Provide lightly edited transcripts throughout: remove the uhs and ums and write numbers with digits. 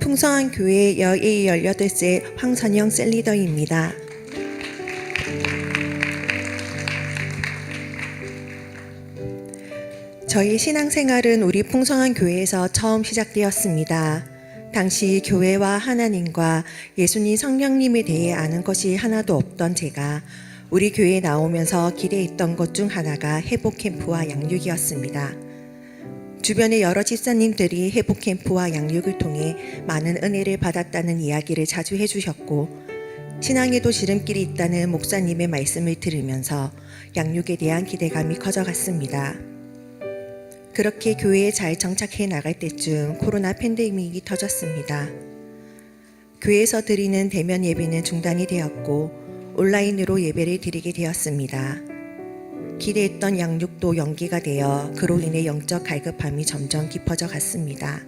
풍성한 교회 제18세 황선영 셀리더입니다. 저희 신앙생활은 우리 풍성한 교회에서 처음 시작되었습니다. 당시 교회와 하나님과 예수님 성령님에 대해 아는 것이 하나도 없던 제가 우리 교회에 나오면서 기대했던 것 중 하나가 회복 캠프와 양육이었습니다. 주변의 여러 집사님들이 회복 캠프와 양육을 통해 많은 은혜를 받았다는 이야기를 자주 해주셨고, 신앙에도 지름길이 있다는 목사님의 말씀을 들으면서 양육에 대한 기대감이 커져갔습니다. 그렇게 교회에 잘 정착해 나갈 때쯤 코로나 팬데믹이 터졌습니다. 교회에서 드리는 대면 예배는 중단이 되었고 온라인으로 예배를 드리게 되었습니다. 기대했던 양육도 연기가 되어 그로 인해 영적 갈급함이 점점 깊어져 갔습니다.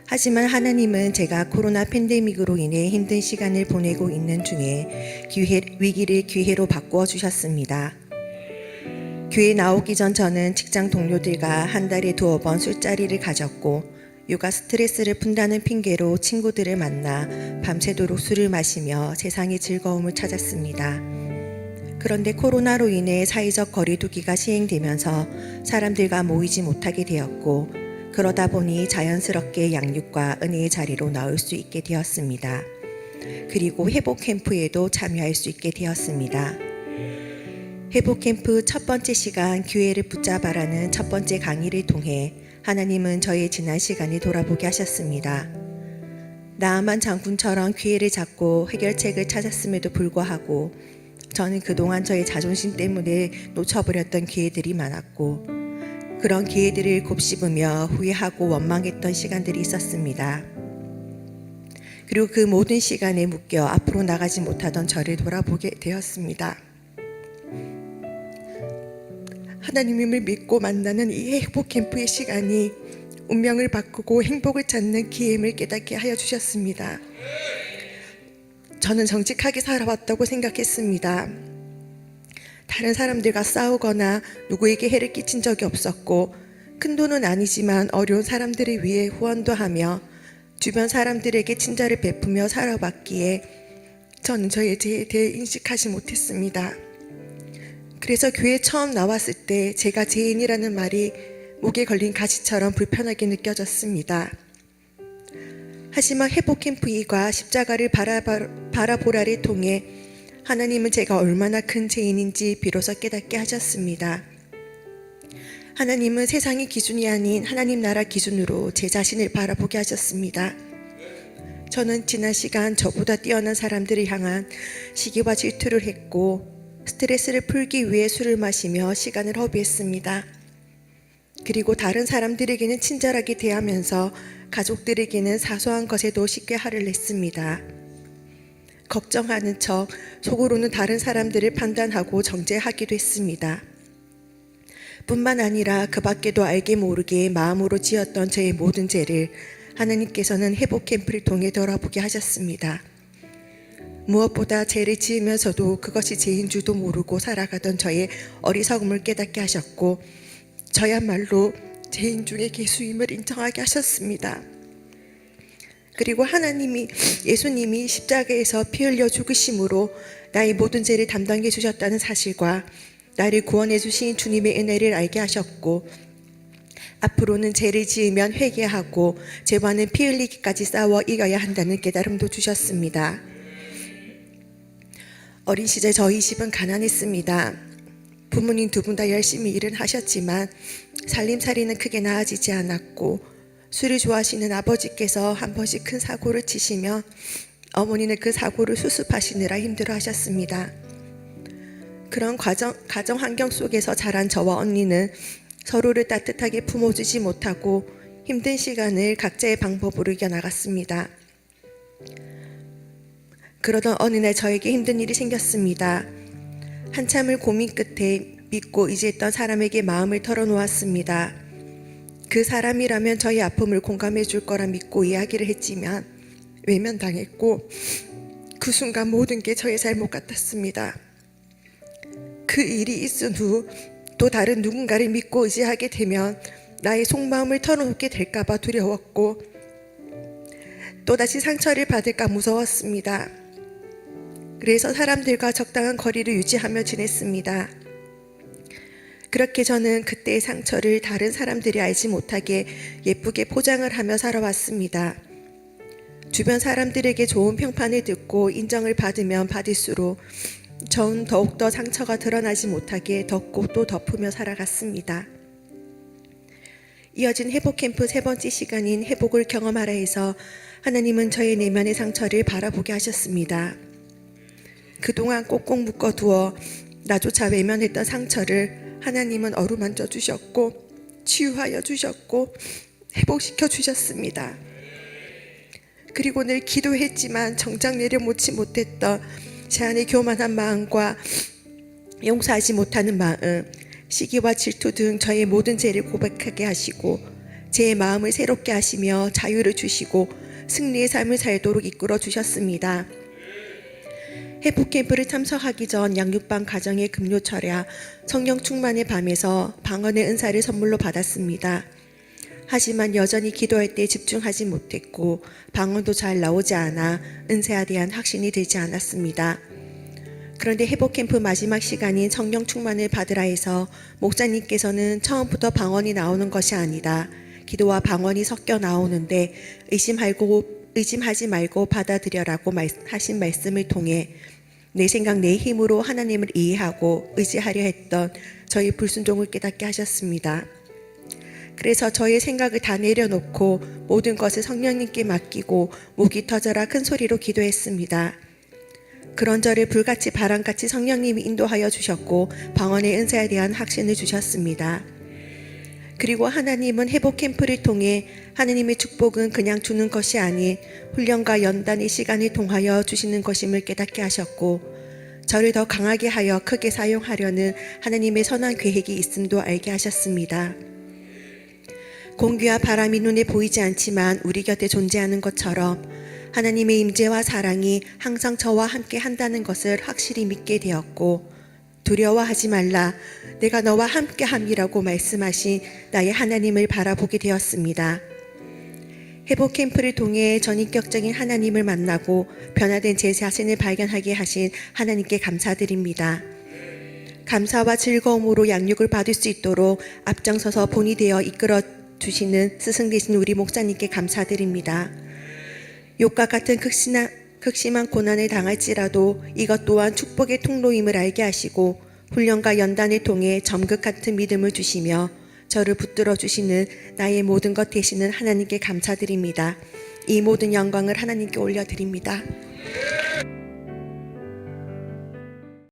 하지만 하나님은 제가 코로나 팬데믹으로 인해 힘든 시간을 보내고 있는 중에 위기를 기회로 바꾸어 주셨습니다. 교회 나오기 전 저는 직장 동료들과 한 달에 2번 술자리를 가졌고, 육아 스트레스를 푼다는 핑계로 친구들을 만나 밤새도록 술을 마시며 세상의 즐거움을 찾았습니다. 그런데 코로나로 인해 사회적 거리두기가 시행되면서 사람들과 모이지 못하게 되었고, 그러다 보니 자연스럽게 양육과 은혜의 자리로 나올 수 있게 되었습니다. 그리고 회복 캠프에도 참여할 수 있게 되었습니다. 회복 캠프 첫 번째 시간 교회를 붙잡아라는 첫 번째 강의를 통해 하나님은 저의 지난 시간을 돌아보게 하셨습니다. 나아만 장군처럼 기회를 잡고 해결책을 찾았음에도 불구하고 저는 그동안 저의 자존심 때문에 놓쳐버렸던 기회들이 많았고, 그런 기회들을 곱씹으며 후회하고 원망했던 시간들이 있었습니다. 그리고 그 모든 시간에 묶여 앞으로 나가지 못하던 저를 돌아보게 되었습니다. 하나님을 믿고 만나는 이 회복 캠프의 시간이 운명을 바꾸고 행복을 찾는 기회임을 깨닫게 하여 주셨습니다. 저는 정직하게 살아왔다고 생각했습니다. 다른 사람들과 싸우거나 누구에게 해를 끼친 적이 없었고, 큰 돈은 아니지만 어려운 사람들을 위해 후원도 하며 주변 사람들에게 친절을 베푸며 살아왔기에 저는 저에 대해 인식하지 못했습니다. 그래서 교회에 처음 나왔을 때 제가 죄인이라는 말이 목에 걸린 가시처럼 불편하게 느껴졌습니다. 하지만 회복 캠프 2과 십자가를 바라보라를 통해 하나님은 제가 얼마나 큰 죄인인지 비로소 깨닫게 하셨습니다. 하나님은 세상의 기준이 아닌 하나님 나라 기준으로 제 자신을 바라보게 하셨습니다. 저는 지난 시간 저보다 뛰어난 사람들을 향한 시기와 질투를 했고, 스트레스를 풀기 위해 술을 마시며 시간을 허비했습니다. 그리고 다른 사람들에게는 친절하게 대하면서 가족들에게는 사소한 것에도 쉽게 화를 냈습니다. 걱정하는 척 속으로는 다른 사람들을 판단하고 정죄하기도 했습니다. 뿐만 아니라 그 밖에도 알게 모르게 마음으로 지었던 저의 모든 죄를 하나님께서는 회복 캠프를 통해 돌아보게 하셨습니다. 무엇보다 죄를 지으면서도 그것이 죄인 줄도 모르고 살아가던 저의 어리석음을 깨닫게 하셨고, 저야말로 죄인 중에 괴수임을 인정하게 하셨습니다. 그리고 예수님이 십자가에서 피 흘려 죽으심으로 나의 모든 죄를 담당해 주셨다는 사실과 나를 구원해 주신 주님의 은혜를 알게 하셨고, 앞으로는 죄를 지으면 회개하고 죄와는 피 흘리기까지 싸워 이겨야 한다는 깨달음도 주셨습니다. 어린 시절 저희 집은 가난했습니다. 부모님 2분 다 열심히 일은 하셨지만 살림살이는 크게 나아지지 않았고, 술을 좋아하시는 아버지께서 한 번씩 큰 사고를 치시며 어머니는 그 사고를 수습하시느라 힘들어하셨습니다. 그런 가정 환경 속에서 자란 저와 언니는 서로를 따뜻하게 품어주지 못하고 힘든 시간을 각자의 방법으로 이겨나갔습니다. 그러던 어느 날 저에게 힘든 일이 생겼습니다. 한참을 고민 끝에 믿고 의지했던 사람에게 마음을 털어놓았습니다. 그 사람이라면 저의 아픔을 공감해 줄 거라 믿고 이야기를 했지만 외면당했고, 그 순간 모든 게 저의 잘못 같았습니다. 그 일이 있은 후 또 다른 누군가를 믿고 의지하게 되면 나의 속마음을 털어놓게 될까 봐 두려웠고, 또다시 상처를 받을까 무서웠습니다. 그래서 사람들과 적당한 거리를 유지하며 지냈습니다. 그렇게 저는 그때의 상처를 다른 사람들이 알지 못하게 예쁘게 포장을 하며 살아왔습니다. 주변 사람들에게 좋은 평판을 듣고 인정을 받으면 받을수록 전 더욱더 상처가 드러나지 못하게 덮고 또 덮으며 살아갔습니다. 이어진 회복 캠프 세 번째 시간인 회복을 경험하라 해서 하나님은 저의 내면의 상처를 바라보게 하셨습니다. 그동안 꼭꼭 묶어두어 나조차 외면했던 상처를 하나님은 어루만져 주셨고 치유하여 주셨고 회복시켜 주셨습니다. 그리고 늘 기도했지만 정작 내려놓지 못했던 제 안의 교만한 마음과 용서하지 못하는 마음, 시기와 질투 등 저의 모든 죄를 고백하게 하시고 제 마음을 새롭게 하시며 자유를 주시고 승리의 삶을 살도록 이끌어 주셨습니다. 회복 캠프를 참석하기 전 양육반 가정의 금요 철야 성령 충만의 밤에서 방언의 은사를 선물로 받았습니다. 하지만 여전히 기도할 때 집중하지 못했고 방언도 잘 나오지 않아 은사에 대한 확신이 들지 않았습니다. 그런데 회복 캠프 마지막 시간인 성령 충만을 받으라 해서 목사님께서는 처음부터 방언이 나오는 것이 아니다. 기도와 방언이 섞여 나오는데 의심하지 말고 받아들여라고 하신 말씀을 통해 내 생각 내 힘으로 하나님을 이해하고 의지하려 했던 저희 불순종을 깨닫게 하셨습니다. 그래서 저의 생각을 다 내려놓고 모든 것을 성령님께 맡기고 목이 터져라 큰 소리로 기도했습니다. 그런 저를 불같이 바람같이 성령님이 인도하여 주셨고 방언의 은사에 대한 확신을 주셨습니다. 그리고 하나님은 회복 캠프를 통해 하나님의 축복은 그냥 주는 것이 아닌 훈련과 연단의 시간을 통하여 주시는 것임을 깨닫게 하셨고 저를 더 강하게 하여 크게 사용하려는 하나님의 선한 계획이 있음도 알게 하셨습니다. 공기와 바람이 눈에 보이지 않지만 우리 곁에 존재하는 것처럼 하나님의 임재와 사랑이 항상 저와 함께 한다는 것을 확실히 믿게 되었고 두려워하지 말라 내가 너와 함께 함이라고 말씀하신 나의 하나님을 바라보게 되었습니다. 회복 캠프를 통해 전인격적인 하나님을 만나고 변화된 제 자신을 발견하게 하신 하나님께 감사드립니다. 감사와 즐거움으로 양육을 받을 수 있도록 앞장서서 본이 되어 이끌어 주시는 스승 되신 우리 목사님께 감사드립니다. 욕과 같은 극심한 고난을 당할지라도 이것 또한 축복의 통로임을 알게 하시고 훈련과 연단을 통해 점극 같은 믿음을 주시며 저를 붙들어 주시는 나의 모든 것 되시는 하나님께 감사드립니다. 이 모든 영광을 하나님께 올려드립니다.